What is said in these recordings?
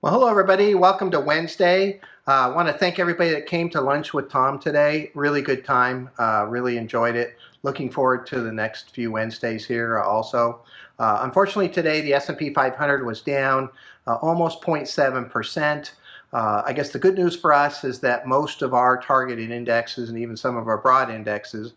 Well, hello everybody. Welcome to Wednesday. I want to thank everybody that came to lunch with Tom today. Really good time. Really enjoyed it. Looking forward to the next few Wednesdays here also. Unfortunately today the S&P 500 was down almost 0.7%. I guess the good news for us is that most of our targeted indexes and even some of our broad indexes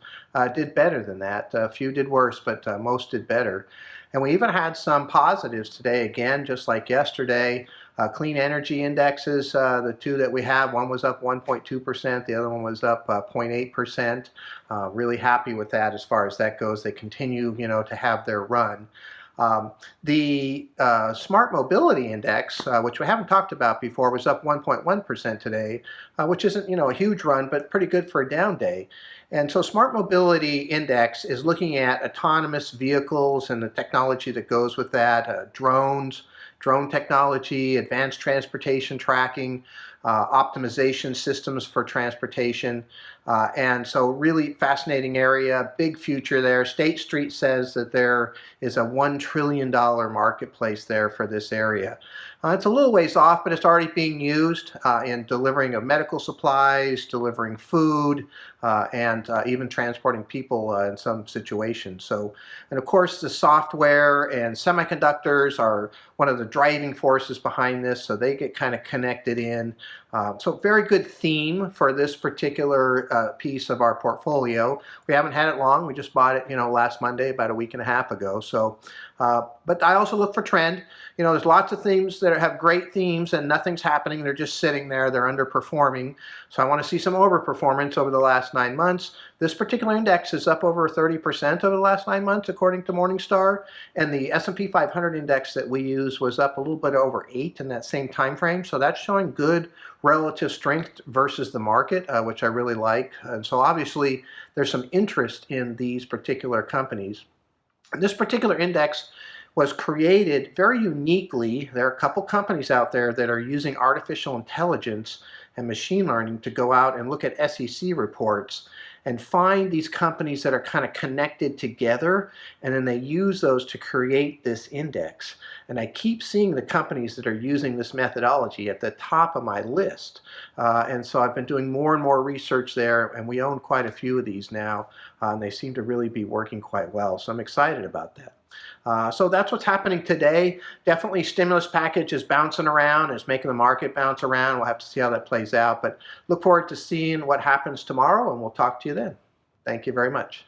did better than that. A few did worse, but most did better. And we even had some positives today, again, just like yesterday. Clean energy indexes, the two that we have, one was up 1.2%, the other one was up 0.8%. Really happy with that as far as that goes. They continue, to have their run. The Smart Mobility Index, which we haven't talked about before, was up 1.1% today, which isn't, a huge run, but pretty good for a down day. And so Smart Mobility Index is looking at autonomous vehicles and the technology that goes with that, drones, drone technology, advanced transportation tracking, optimization systems for transportation. And so really fascinating area, big future there. State Street says that there is a $1 trillion marketplace there for this area. It's a little ways off, but it's already being used in delivering of medical supplies, delivering food, and even transporting people in some situations. So, and of course the software and semiconductors are one of the driving forces behind this, so they get kind of connected in. So very good theme for this particular piece of our portfolio. We haven't had it long. We just bought it, last Monday, about a week and a half ago. So, but I also look for trend. There's lots of themes that have great themes and nothing's happening. They're just sitting there. They're underperforming. So I want to see some overperformance over the last 9 months. This particular index is up over 30% over the last 9 months, according to Morningstar. And the S&P 500 index that we use was up a little bit over 8 in that same time frame. So that's showing good relative strength versus the market, which I really like. And so obviously there's some interest in these particular companies. And this particular index was created very uniquely. There are a couple companies out there that are using artificial intelligence and machine learning to go out and look at SEC reports and find these companies that are kind of connected together, and then they use those to create this index. And I keep seeing the companies that are using this methodology at the top of my list. And so I've been doing more and more research there, and we own quite a few of these now, and they seem to really be working quite well. So I'm excited about that. So that's what's happening today. Definitely stimulus package is bouncing around, is making the market bounce around. We'll have to see how that plays out, but look forward to seeing what happens tomorrow, and we'll talk to you then. Thank you very much.